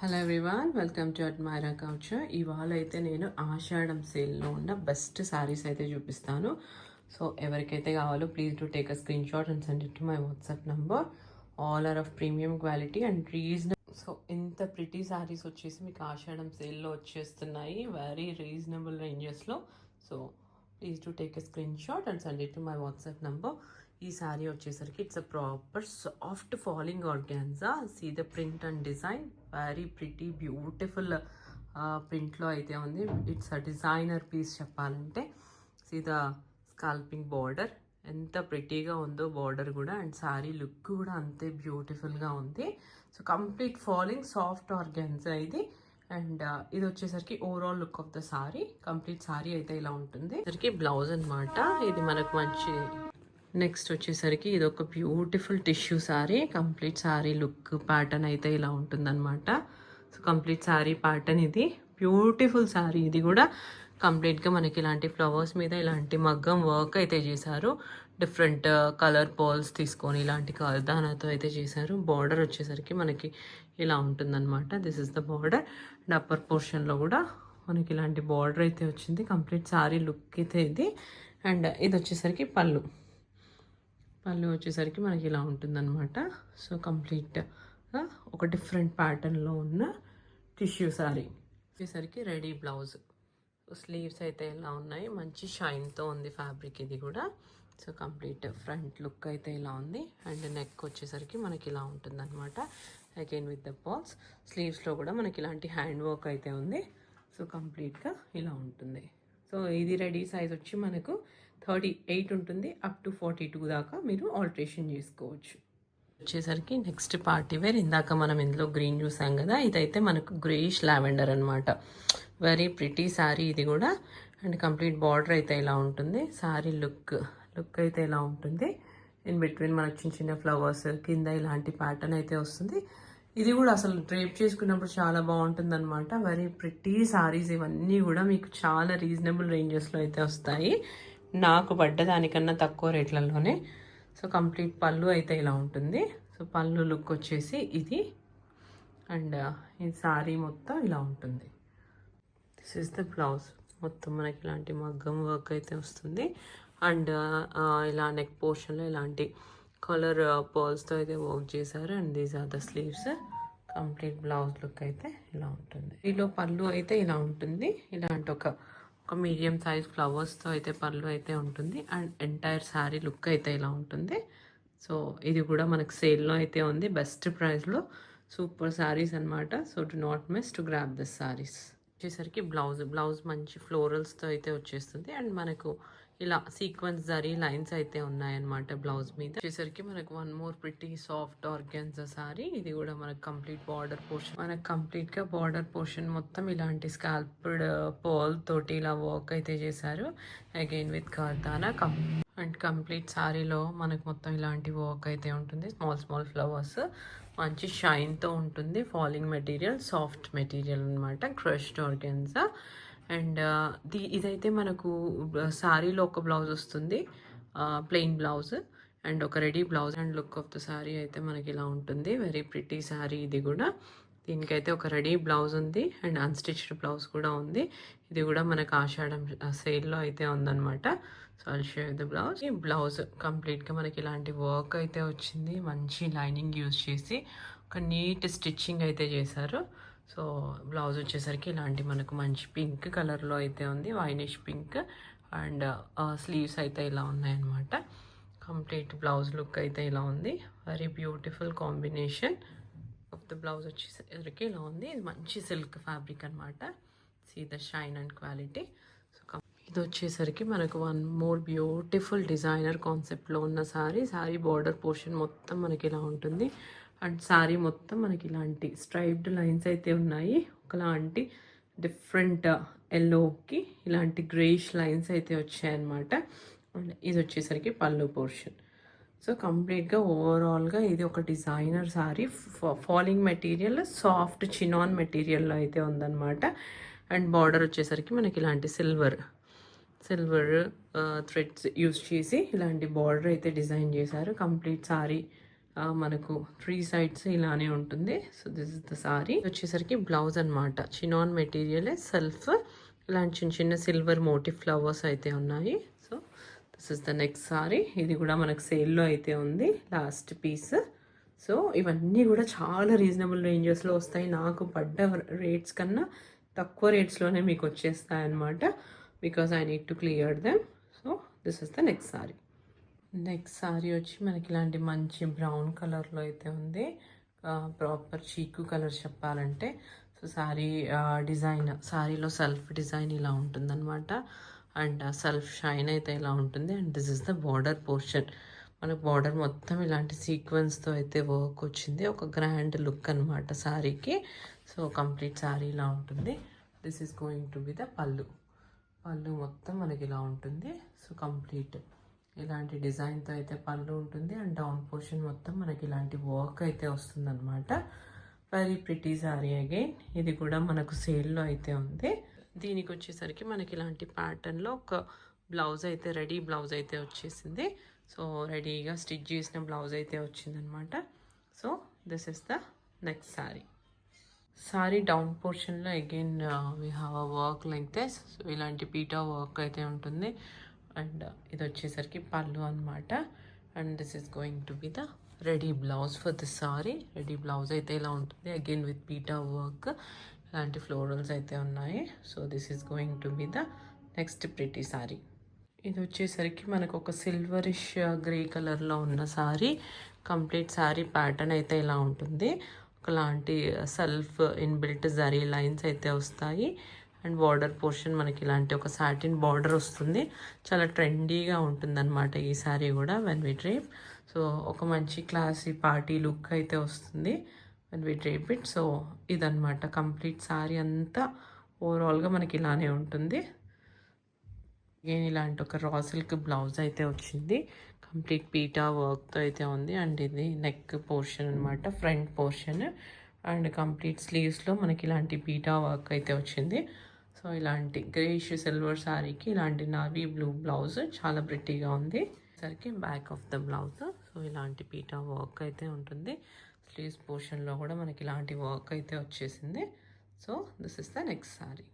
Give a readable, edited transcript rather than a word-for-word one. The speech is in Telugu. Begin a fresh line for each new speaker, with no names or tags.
Hello everyone, welcome to Admaira culture. ఇవాళ అయితే నేను ఆషాఢం సేల్లో ఉన్న బెస్ట్ శారీస్ అయితే చూపిస్తాను. సో ఎవరికైతే కావాలో please do take a screen shot and send it to my WhatsApp number. All are of premium quality and reasonable. So ఇంత ప్రిటీ శారీస్ వచ్చేసి మీకు ఆషాఢం సేల్లో వచ్చేస్తున్నాయి, వెరీ రీజనబుల్ రేంజెస్లో. So please do take a screen shot and send it to my WhatsApp number. ఈ శారీ వచ్చేసరికి it's a proper soft falling organza. See the print and design, very pretty beautiful ప్రింట్లో అయితే ఉంది. ఇట్స్ అ డిజైనర్ పీస్ చెప్పాలంటే. సీ ద స్కాల్పింగ్ బార్డర్ ఎంత ప్రిటీగా ఉందో బార్డర్ కూడా, అండ్ శారీ లుక్ కూడా అంతే బ్యూటిఫుల్గా ఉంది. So complete falling soft organza ఇది. అండ్ ఇది వచ్చేసరికి overall look of the sari. Complete sari అయితే ఇలా ఉంటుంది. బ్లౌజ్ అనమాట. ఇది మనకు మంచి. నెక్స్ట్ వచ్చేసరికి ఇది ఒక beautiful tissue sari. Complete sari look pattern అయితే ఇలా ఉంటుందన్నమాట. సో కంప్లీట్ శారీ ప్యాటర్న్ ఇది. బ్యూటిఫుల్ శారీ ఇది కూడా. కంప్లీట్గా మనకి ఇలాంటి ఫ్లవర్స్ మీద ఇలాంటి మగ్గం వర్క్ అయితే చేశారు. డిఫరెంట్ కలర్ పర్ల్స్ తీసుకొని ఇలాంటి దానితో అయితే చేశారు. బార్డర్ వచ్చేసరికి మనకి ఇలా ఉంటుందన్నమాట. This is the border. And upper పోర్షన్లో కూడా మనకి ఇలాంటి బార్డర్ అయితే వచ్చింది. కంప్లీట్ శారీ లుక్ అయితే ఇది. అండ్ ఇది వచ్చేసరికి పళ్ళు వచ్చేసరికి మనకి ఇలా ఉంటుందన్నమాట. సో కంప్లీట్గా ఒక డిఫరెంట్ ప్యాటర్న్లో ఉన్న టిష్యూ శారీ వచ్చేసరికి రెడీ బ్లౌజ్. స్లీవ్స్ అయితే ఇలా ఉన్నాయి, మంచి షైన్తో ఉంది ఫ్యాబ్రిక్ ఇది కూడా. సో కంప్లీట్ ఫ్రంట్ లుక్ అయితే ఇలా ఉంది. అండ్ నెక్ వచ్చేసరికి మనకి ఇలా ఉంటుందన్నమాట. Again with the balls. స్లీవ్స్లో కూడా మనకి ఇలాంటి హ్యాండ్ వర్క్ అయితే ఉంది. సో కంప్లీట్గా ఇలా ఉంటుంది. సో ఇది రెడీ సైజ్ వచ్చి మనకు 38 ఉంటుంది, అప్ టు 42 దాకా మీరు ఆల్టరేషన్ చేసుకోవచ్చు. వచ్చేసరికి నెక్స్ట్ పార్టీ వేర్. ఇందాక మనం ఇందులో గ్రీన్ చూసాం కదా, ఇదైతే మనకు గ్రేష్ లావెండర్ అనమాట. వెరీ ప్రిటీ శారీ ఇది కూడా. అండ్ కంప్లీట్ బార్డర్ అయితే ఇలా ఉంటుంది. శారీ లుక్ అయితే ఇలా ఉంటుంది. ఇన్ బిట్వీన్ మనకు చిన్న చిన్న ఫ్లవర్స్ కింద ఇలాంటి ప్యాటర్న్ అయితే వస్తుంది. ఇది కూడా అసలు డ్రేప్ చేసుకున్నప్పుడు చాలా బాగుంటుంది అనమాట. వెరీ ప్రిటీ శారీస్ ఇవన్నీ కూడా మీకు చాలా రీజనబుల్ రేంజెస్లో అయితే వస్తాయి. నాకు పడ్డ దానికన్నా తక్కువ రేట్లలోనే. సో కంప్లీట్ పళ్ళు అయితే ఇలా ఉంటుంది. సో పళ్ళు లుక్ వచ్చేసి ఇది. అండ్ ఈ శారీ మొత్తం ఇలా ఉంటుంది. This is the blouse. మొత్తం మనకి ఇలాంటి మగ్గం వర్క్ అయితే వస్తుంది. అండ్ ఇలా నెక్ పోర్షన్లో ఇలాంటి కలర్ పర్ల్స్తో అయితే వర్క్ చేశారు. And these are the sleeves. Complete blouse look అయితే ఇలా ఉంటుంది. దీనిలో పళ్ళు అయితే ఇలా ఉంటుంది. ఇలాంటి ఒక మీడియం సైజ్ ఫ్లవర్స్తో అయితే పళ్ళు అయితే ఉంటుంది. అండ్ ఎంటైర్ శారీ లుక్ అయితే ఇలా ఉంటుంది. సో ఇది కూడా మనకు సేల్లో అయితే ఉంది, బెస్ట్ ప్రైస్లో. సూపర్ శారీస్ అనమాట. So do not miss to grab this saris. వచ్చేసరికి బ్లౌజ్ మంచి ఫ్లోరల్స్తో అయితే వచ్చేస్తుంది. అండ్ మనకు ఇలా సీక్వెన్స్ జరీ లైన్స్ అయితే ఉన్నాయన్నమాట బ్లౌజ్ మీద. వచ్చేసరికి మనకు one more pretty soft organza sari. ఇది కూడా మనకు కంప్లీట్ బార్డర్ పోర్షన్. మనకు కంప్లీట్ గా బార్డర్ పోర్షన్ మొత్తం ఇలాంటి స్కాల్ప్డ్ పర్ల్ తోటి ఇలా వర్క్ అయితే చేశారు. అగైన్ విత్ కార్దానా. అండ్ కంప్లీట్ సారీలో మనకు మొత్తం ఇలాంటి వర్క్ అయితే ఉంటుంది. స్మాల్ ఫ్లవర్స్, మంచి షైన్తో ఉంటుంది. ఫాలింగ్ మెటీరియల్, సాఫ్ట్ మెటీరియల్ అనమాట. Crushed organza. అండ్ ఇదైతే మనకు శారీలో ఒక బ్లౌజ్ వస్తుంది, ప్లెయిన్ బ్లౌజ్. అండ్ ఒక ready blouse. And look of the sari అయితే మనకి ఇలా ఉంటుంది. వెరీ ప్రిటీ శారీ ఇది కూడా. దీనికైతే ఒక రెడీ బ్లౌజ్ ఉంది అండ్ అన్స్టిచ్డ్ బ్లౌజ్ కూడా ఉంది. ఇది కూడా మనకు ఆషాఢం సేల్లో అయితే ఉందన్నమాట. So I'll show the blouse. ఈ బ్లౌజ్ కంప్లీట్గా మనకి ఇలాంటి వర్క్ అయితే వచ్చింది. మంచి లైనింగ్ యూజ్ చేసి ఒక నీట్ స్టిచ్చింగ్ అయితే చేశారు. సో బ్లౌజ్ వచ్చేసరికి ఇలాంటి మనకు మంచి పింక్ కలర్లో అయితే ఉంది, వైనిష్ పింక్. అండ్ స్లీవ్స్ అయితే ఇలా ఉన్నాయన్నమాట. కంప్లీట్ బ్లౌజ్ లుక్ అయితే ఇలా ఉంది. Very beautiful combination of the blouse వచ్చేసరికి ఇలా ఉంది. ఇది మంచి సిల్క్ ఫ్యాబ్రిక్ అనమాట. See the shine and quality. So ఇది వచ్చేసరికి మనకు వన్ మోర్ బ్యూటిఫుల్ డిజైనర్ కాన్సెప్ట్లో ఉన్న శారీ బార్డర్ పోర్షన్ మొత్తం మనకి ఇలా ఉంటుంది. అండ్ శారీ మొత్తం మనకి ఇలాంటి స్ట్రైప్డ్ లైన్స్ అయితే ఉన్నాయి. ఒకలాంటి డిఫరెంట్ ఎల్లోకి ఇలాంటి గ్రేష్ లైన్స్ అయితే వచ్చాయన్నమాట. అండ్ ఇది వచ్చేసరికి పళ్ళు పోర్షన్. సో కంప్లీట్గా ఓవరాల్గా ఇది ఒక designer sari. Falling material soft chinon మెటీరియల్లో అయితే ఉందన్నమాట. అండ్ బార్డర్ వచ్చేసరికి మనకి ఇలాంటి సిల్వర్ థ్రెడ్స్ యూస్ చేసి ఇలాంటి బార్డర్ అయితే డిజైన్ చేశారు. కంప్లీట్ శారీ మనకు 3 సైడ్స్ ఇలానే ఉంటుంది. So this is the sari. వచ్చేసరికి బ్లౌజ్ అనమాట. చినాన్ మెటీరియలే సెల్ఫ్. ఇలాంటి చిన్న చిన్న సిల్వర్ మోటివ్ ఫ్లవర్స్ అయితే ఉన్నాయి. So this is the next sari. ఇది కూడా మనకు సేల్లో అయితే ఉంది, లాస్ట్ పీస్. సో ఇవన్నీ కూడా చాలా రీజనబుల్ రేంజెస్లో వస్తాయి. నాకు పడ్డ రేట్స్ కన్నా తక్కువ రేట్స్లోనే మీకు వచ్చేస్తాయి అన్నమాట. Because I need to clear them. So this is the next sorry. Next sorry వచ్చి మనకి ఇలాంటి మంచి బ్రౌన్ కలర్లో అయితే ఉంది. ప్రాపర్ చీకు కలర్ చెప్పాలంటే. సో సారీ డిజైన్, సారీలో సెల్ఫ్ డిజైన్ ఇలా ఉంటుందన్నమాట. అండ్ సెల్ఫ్ షైన్ అయితే ఇలా ఉంటుంది. And this is the border portion. మనకు బార్డర్ మొత్తం ఇలాంటి సీక్వెన్స్తో అయితే వర్క్ వచ్చింది. ఒక గ్రాండ్ లుక్ అనమాట సారీకి. సో కంప్లీట్ సారీ ఇలా ఉంటుంది. This is going to be the పళ్ళు. పళ్ళు మొత్తం మనకి ఇలా ఉంటుంది. సో కంప్లీట్ ఇలాంటి డిజైన్తో అయితే పళ్ళు ఉంటుంది. అండ్ డౌన్ పోర్షన్ మొత్తం మనకి ఇలాంటి వర్క్ అయితే వస్తుందన్నమాట. Very pretty sorry again. ఇది కూడా మనకు సేల్లో అయితే ఉంది. దీనికి వచ్చేసరికి మనకి ఇలాంటి ప్యాటర్న్లో ఒక బ్లౌజ్ అయితే, రెడీ బ్లౌజ్ అయితే వచ్చేసింది. సో రెడీగా స్టిచ్ చేసిన బ్లౌజ్ అయితే వచ్చిందనమాట. So this is the next sari. Sari down పోర్షన్లో again we have a work like this. So ఇలాంటి పీటా వర్క్ అయితే ఉంటుంది. అండ్ ఇది వచ్చేసరికి పళ్ళు అనమాట. And this is going to be the ready blouse for this sari. Ready blouse అయితే ఇలా ఉంటుంది అగైన్ విత్ పీటా వర్క్. ఇలాంటి ఫ్లోరల్స్ అయితే ఉన్నాయి. So this is going to be the next pretty sari. ఇది వచ్చేసరికి మనకు ఒక సిల్వరిష్ గ్రే కలర్లో ఉన్న సారీ. కంప్లీట్ సారీ ప్యాటర్న్ అయితే ఇలా ఉంటుంది. ఒకలాంటి సెల్ఫ్ ఇన్బిల్ట్ జరీ లైన్స్ అయితే వస్తాయి. అండ్ బార్డర్ పోర్షన్ మనకి ఇలాంటి ఒక సాటిన్ బార్డర్ వస్తుంది. చాలా ట్రెండీగా ఉంటుందన్నమాట ఈ సారీ కూడా వెన్ వి డ్రేప్. సో ఒక మంచి క్లాసీ పార్టీ లుక్ అయితే వస్తుంది when we drape it. So ఇదన్నమాట కంప్లీట్ సారీ అంతా. ఓవరాల్గా మనకి ఇలానే ఉంటుంది. అగైన్ ఇలాంటి ఒక రా సిల్క్ బ్లౌజ్ అయితే వచ్చింది. కంప్లీట్ పీటా వర్క్తో అయితే ఉంది. అండ్ ఇది నెక్ పోర్షన్ అనమాట, ఫ్రంట్ పోర్షన్. అండ్ కంప్లీట్ స్లీవ్స్లో మనకి ఇలాంటి పీటా వర్క్ అయితే వచ్చింది. సో ఇలాంటి గ్రేష్ సిల్వర్ శారీకి ఇలాంటి నావీ బ్లూ బ్లౌజ్ చాలా ప్రిటీగా ఉంది. సరికి back of the blouse. So ఇలాంటి పీటా వర్క్ అయితే ఉంటుంది. స్లీవ్స్ పోర్షన్లో కూడా మనకి ఇలాంటి వర్క్ అయితే వచ్చేసింది. So this is the next sari.